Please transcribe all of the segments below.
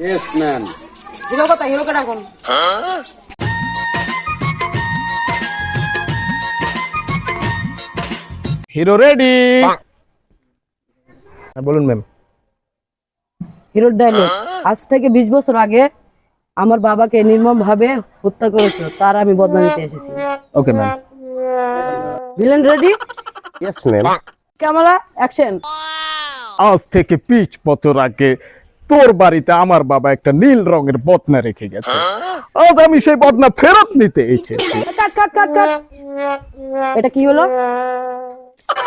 Yes man. Hero কথা হিরোকে ডাকুন। Hero ready. বলুন ম্যাম। হিরোর ডায়লগ, আজ থেকে 20 বছর আগে আমার বাবাকে নির্মম ভাবে হত্যা করেছিল, তার আমি বদলা নিতে এসেছি। Okay ma'am. Villain ready, yes ma'am. Camera action. আজ থেকে 20 বছর আগে তোর বাড়িতে আমার বাবা একটা নীল রঙের বদনা রেখে গেছে। আজ আমি সেই বদনা ফেরত নিতে এসেছি। কাট কাট কাট কাট। এটা কি হলো?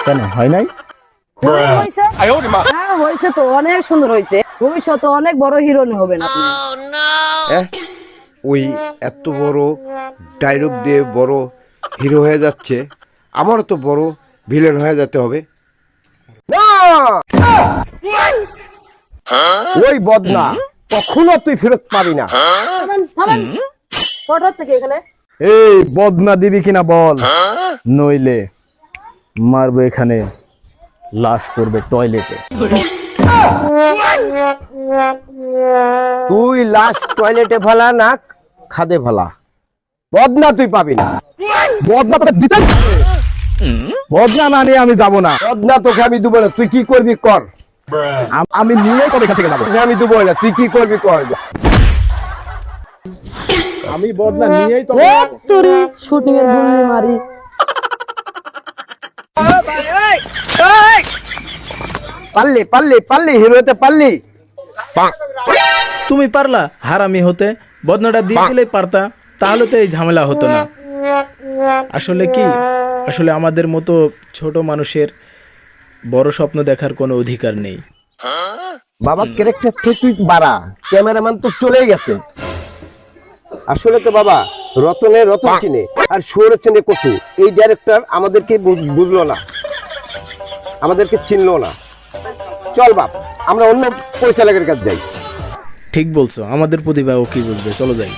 কেন হয় নাই? হয়েছে? হ্যাঁ হয়েছে তো, অনেক সুন্দর হয়েছে। ভবিষ্যতে অনেক বড় হিরো হবেন আপনি। ওই এত বড় ডায়লগ দিয়ে বড় হিরো হয়ে যাচ্ছে, আমারও তো বড় ভিলেন হয়ে যেতে হবে। না, ওই বদনা কখনো তুই ফেরত পাবি না। থামেন থামেন, ফটো হচ্ছে কি এখানে? এই বদনা দিবি কিনা বল, নইলে মারবো এখানে, লাশ পড়বে টয়লেটে। তুই লাশ টয়লেটে ফেলা না খাদে ফেলা, বদনা তুই পাবি না। বদনা তোকে দিতে হবে। বদনা না নিয়ে আমি যাব না। বদনা তোকে আমি দেবো না, তুই কি করবি কর। আমি নিয়েই তবে এখান থেকে যাবো। তোকে আমি দেবো না, তুই কি করবি কর। আমি বদনা নিয়েই তবে যাবো। তোরি শুটিং এর গুলি মারি। পারলি পারলি পারলি হিরো হতে পারলি। তুমি পারলা হারামি হতে, বদনাটা দিয়ে দিলেই পারতা, তাহলে তো এই ঝামেলা হতো না। আসলে কি, আসলে আমাদের মতো ছোট মানুষের বড় স্বপ্ন দেখার কোনো অধিকার নেই। বাবা ক্যারেক্টার তো তুই বাড়া, ক্যামেরাম্যান তো চলেই গেছে। আসলে তো বাবা রতনে রতন চিনে আর সুরে চিনে কচু। এই ডাইরেক্টর আমাদেরকে বুঝলো না, আমাদেরকে চিনলো না। চল বাপ, আমরা অন্য পরিচালকের কাছে যাই। ঠিক বলছো, আমাদের প্রতিভা ও কি বুঝবে, চলো যাই।